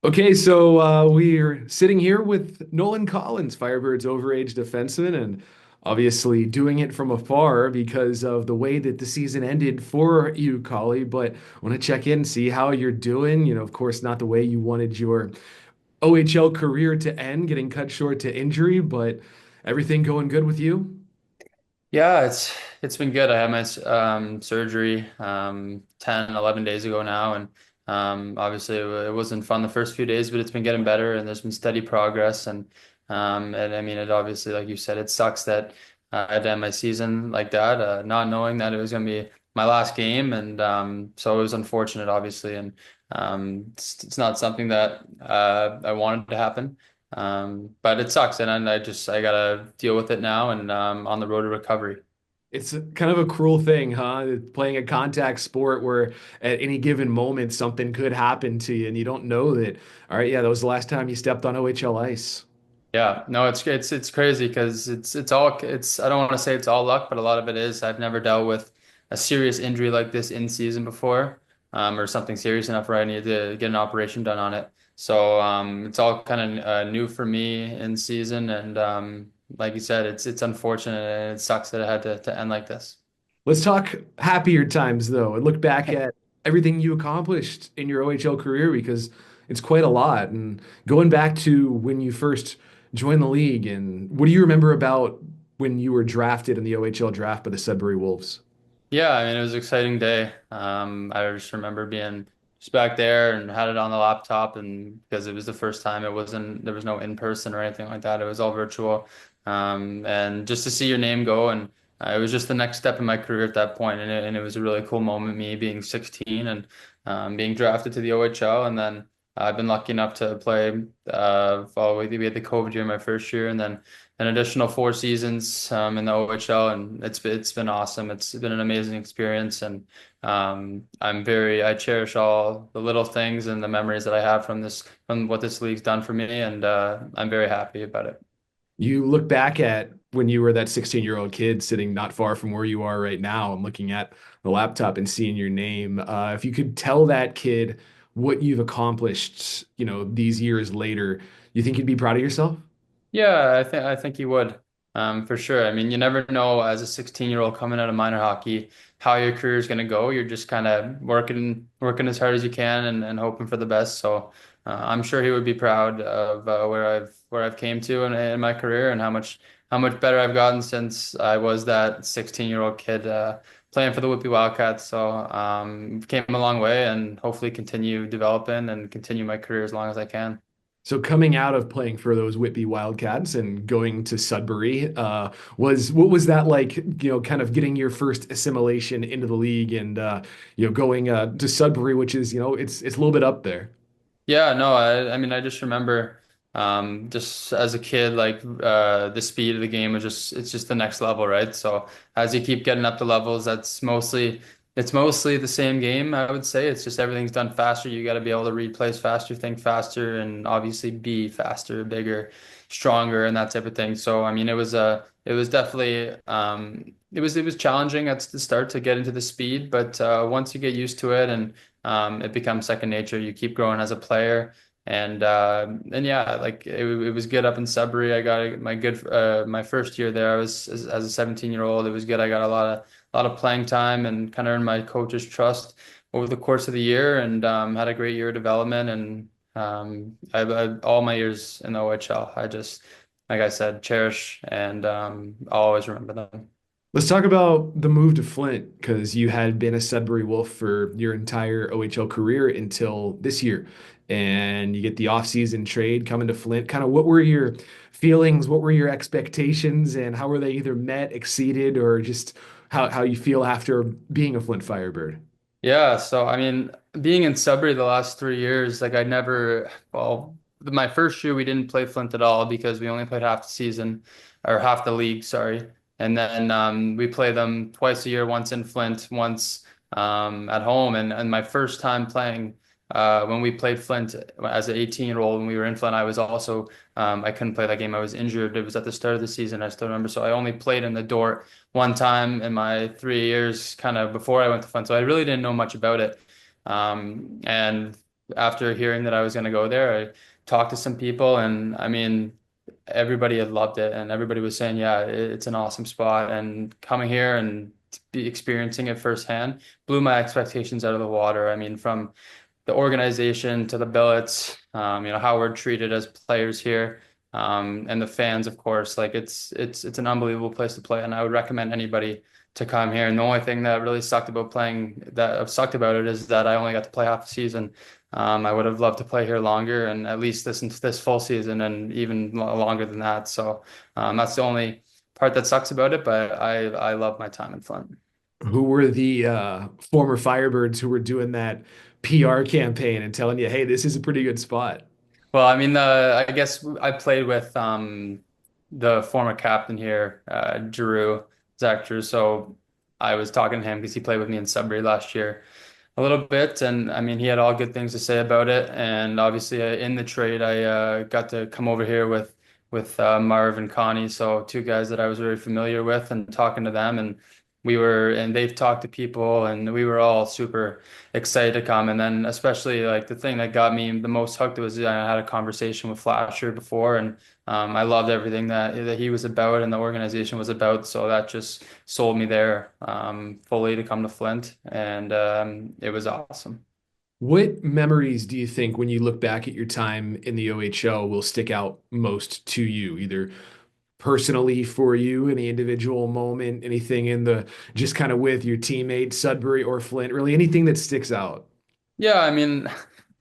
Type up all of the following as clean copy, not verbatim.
Okay, so we're sitting here with Nolan Collins, Firebirds overage defenseman, and obviously doing it from afar because of the way that the season ended for you, Collie. But want to check in, see how you're doing. Of course, not the way you wanted your OHL career to end, getting cut short to injury, but everything going good with you? Yeah, it's been good. I had my surgery 10, 11 days ago now, and obviously it wasn't fun the first few days, but it's been getting better, and there's been steady progress. And I mean, it obviously, like you said, it sucks that I had to end my season like that, not knowing that it was going to be my last game, and so it was unfortunate, obviously, and it's not something that I wanted to happen. But it sucks, and I gotta deal with it now, and on the road to recovery. It's kind of a cruel thing, huh? Playing a contact sport where at any given moment something could happen to you and you don't know that. All right, yeah, that was the last time you stepped on OHL ice. Yeah, no, it's crazy because it's I don't want to say it's all luck, but a lot of it is. I've never dealt with a serious injury like this in season before, or something serious enough where I need to get an operation done on it. So it's all kind of new for me in season, and like you said, it's unfortunate and it sucks that it had to end like this. Let's talk happier times though and look back at everything you accomplished in your OHL career because it's quite a lot. And going back to when you first joined the league, and what do you remember about when you were drafted in the OHL draft by the Sudbury Wolves? Yeah, I mean, it was an exciting day. I just remember being just back there and had it on the laptop, and because it was the first time, there was no in person or anything like that. It was all virtual. And just to see your name go, and it was just the next step in my career at that point, and it was a really cool moment, me being 16 and being drafted to the OHL, and then I've been lucky enough to play following we had the COVID year my first year, and then an additional 4 seasons in the OHL, and it's been awesome. It's been an amazing experience, and I cherish all the little things and the memories that I have from what this league's done for me, and I'm very happy about it. You look back at when you were that 16-year-old kid sitting not far from where you are right now and looking at the laptop and seeing your name. If you could tell that kid what you've accomplished, these years later, you think you'd be proud of yourself? Yeah, I think you would, for sure. I mean, you never know as a 16-year-old coming out of minor hockey how your career is going to go. You're just kind of working as hard as you can and hoping for the best. So I'm sure he would be proud of where I've came to in my career and how much better I've gotten since I was that 16-year-old kid playing for the Whippy Wildcats. So came a long way and hopefully continue developing and continue my career as long as I can. So coming out of playing for those Whitby Wildcats and going to Sudbury, was what was that like, kind of getting your first assimilation into the league and going to Sudbury, which is, it's a little bit up there. Yeah, no, I mean I just remember just as a kid like the speed of the game was just it's just the next level, right? So as you keep getting up to levels, it's mostly the same game, I would say. It's just everything's done faster. You got to be able to read plays faster, think faster, and obviously be faster, bigger, stronger, and that type of thing. So I mean it was definitely it was challenging at the start to get into the speed, but once you get used to it and it becomes second nature. You keep growing as a player, and yeah, like it was good up in Sudbury. I got my first year there. I was as a 17-year-old. It was good. I got a lot of playing time and kind of earned my coach's trust over the course of the year, and had a great year of development. And I all my years in the OHL, I just like I said, cherish and I'll always remember them. Let's talk about the move to Flint because you had been a Sudbury Wolf for your entire OHL career until this year. And you get the offseason trade coming to Flint. Kind of what were your feelings? What were your expectations? And how were they either met, exceeded, or just how you feel after being a Flint Firebird? Yeah, so I mean, being in Sudbury the last 3 years, like my first year we didn't play Flint at all because we only played half the season or half the league, sorry. And then we play them twice a year, once in Flint, once at home. And my first time playing when we played Flint as an 18-year-old when we were in Flint, I couldn't play that game. I was injured. It was at the start of the season, I still remember. So I only played in the door one time in my 3 years kind of before I went to Flint. So I really didn't know much about it. And after hearing that I was going to go there, I talked to some people, and I mean, everybody had loved it, and everybody was saying, yeah, it's an awesome spot, and coming here and be experiencing it firsthand blew my expectations out of the water. I mean, from the organization to the billets, how we're treated as players here, and the fans, of course. Like it's an unbelievable place to play, and I would recommend anybody to come here. And the only thing that really sucked about it is that I only got to play half the season. I would have loved to play here longer, and at least this full season, and even longer than that. So that's the only part that sucks about it. But I love my time in Flint. Who were the former Firebirds who were doing that PR campaign and telling you, hey, this is a pretty good spot? Well, I mean, I guess I played with the former captain here, Zach Drew. So I was talking to him because he played with me in Sudbury last year a little bit, and I mean, he had all good things to say about it. And obviously, in the trade, I got to come over here with Marv and Connie, so two guys that I was very familiar with, and talking to them, and they've talked to people, and we were all super excited to come. And then especially like the thing that got me the most hooked was I had a conversation with Flasher before, and I loved everything that he was about and the organization was about. So that just sold me there fully to come to Flint, and it was awesome. What memories do you think, when you look back at your time in the OHL, will stick out most to you, either personally for you in the individual moment, anything in the just kind of with your teammates, Sudbury or Flint, really anything that sticks out? Yeah, I mean,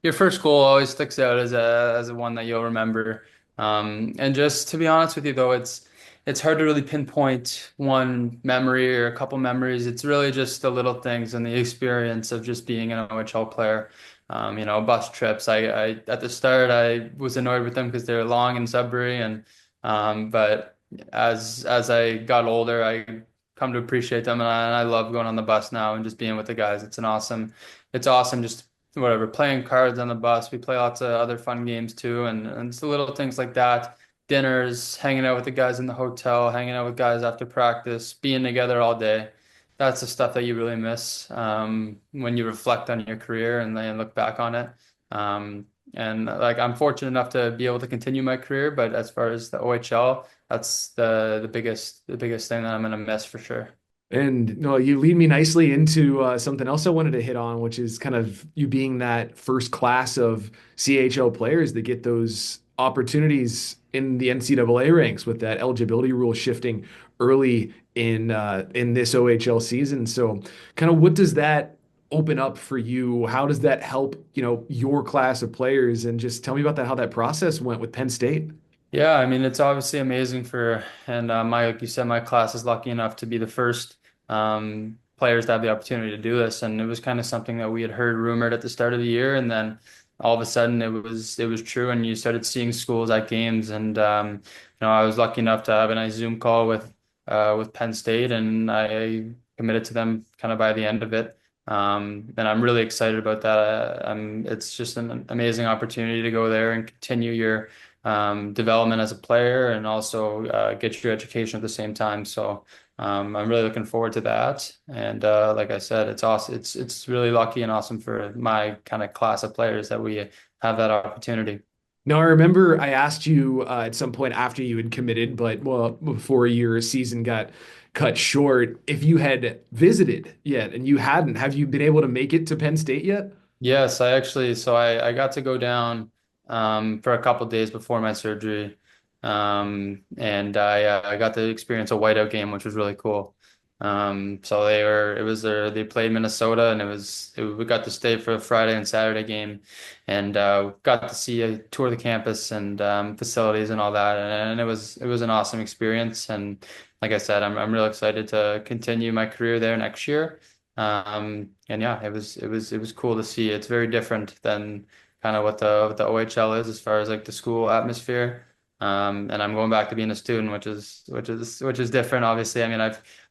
your first goal always sticks out as a one that you'll remember. And just to be honest with you, though, it's hard to really pinpoint one memory or a couple memories. It's really just the little things and the experience of just being an OHL player. Bus trips. I at the start I was annoyed with them because they were long in Sudbury, and but as I got older, I come to appreciate them, and I love going on the bus now and just being with the guys. It's awesome just whatever, playing cards on the bus. We play lots of other fun games too, and it's the little things like that. Dinners, hanging out with the guys in the hotel, hanging out with guys after practice, being together all day. That's the stuff that you really miss when you reflect on your career and then look back on it. And like I'm fortunate enough to be able to continue my career, but as far as the OHL, that's the biggest thing that I'm gonna miss for sure. And no, you lead me nicely into something else I wanted to hit on, which is kind of you being that first class of CHL players that get those opportunities in the NCAA ranks with that eligibility rule shifting early in this OHL season. So, kind of what does that open up for you? How does that help, your class of players? And just tell me about that, how that process went with Penn State. Yeah, I mean, it's obviously amazing and like you said, my class is lucky enough to be the first players to have the opportunity to do this. And it was kind of something that we had heard rumored at the start of the year. And then all of a sudden it was true. And you started seeing schools at games. And, I was lucky enough to have a nice Zoom call with Penn State, and I committed to them kind of by the end of it. And I'm really excited about that. It's just an amazing opportunity to go there and continue your development as a player, and also get your education at the same time. So I'm really looking forward to that. And like I said, it's awesome. It's really lucky and awesome for my kind of class of players that we have that opportunity. Now, I remember I asked you at some point after you had committed, but well, before your season got cut short, if you had visited yet, and you hadn't, have you been able to make it to Penn State yet? Yes, I got to go down for a couple days before my surgery, and I got to experience a whiteout game, which was really cool. So they played Minnesota, and we got to stay for a Friday and Saturday game, and got to see a tour of the campus and facilities and all that, and it was an awesome experience. And like I said, I'm real excited to continue my career there next year. And yeah, it was cool to see. It's very different than kind of what the OHL is as far as like the school atmosphere. And I'm going back to being a student, which is different, obviously. I mean,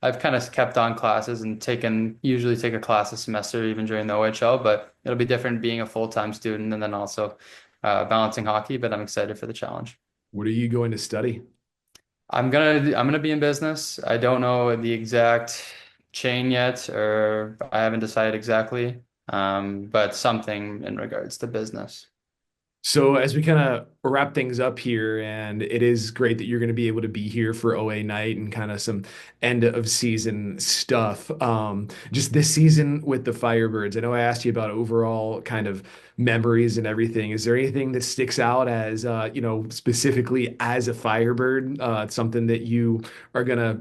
I've kind of kept on classes and usually take a class a semester even during the OHL, but it'll be different being a full-time student and then also balancing hockey. But I'm excited for the challenge. What are you going to study? I'm gonna be in business. I don't know the exact chain yet, or I haven't decided exactly. but something in regards to business. So as we kind of wrap things up here, and it is great that you're going to be able to be here for OA night and kind of some end of season stuff. Just this season with the Firebirds, I know I asked you about overall kind of memories and everything. Is there anything that sticks out as specifically as a Firebird, something that you are gonna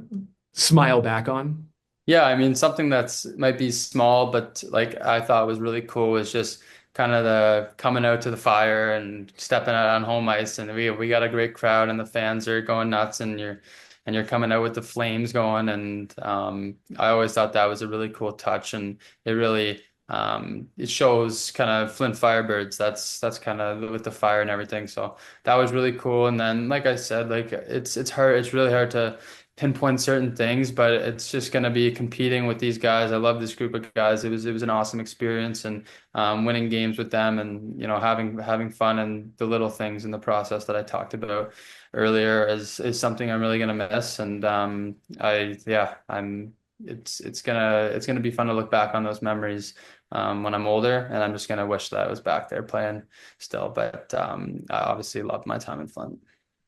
smile back on? Yeah, I mean something that's might be small, but like I thought was really cool was just kind of the coming out to the fire and stepping out on home ice, and we got a great crowd and the fans are going nuts, and you're coming out with the flames going, and I always thought that was a really cool touch, and it really it shows kind of Flint Firebirds. That's kind of with the fire and everything. So that was really cool. And then like I said, like it's hard. It's really hard to pinpoint certain things, but it's just going to be competing with these guys. I love this group of guys. It was an awesome experience, and winning games with them, and having fun and the little things in the process that I talked about earlier is something I'm really going to miss. And I yeah, I'm it's gonna be fun to look back on those memories when I'm older, and I'm just gonna wish that I was back there playing still. But I obviously loved my time in Flint.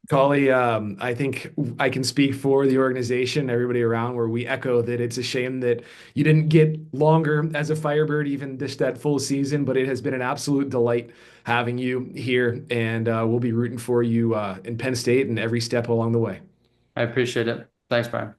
Collie, I think I can speak for the organization, everybody around, where we echo that it's a shame that you didn't get longer as a Firebird, even just that full season. But it has been an absolute delight having you here, and we'll be rooting for you in Penn State and every step along the way. I appreciate it. Thanks, Brian.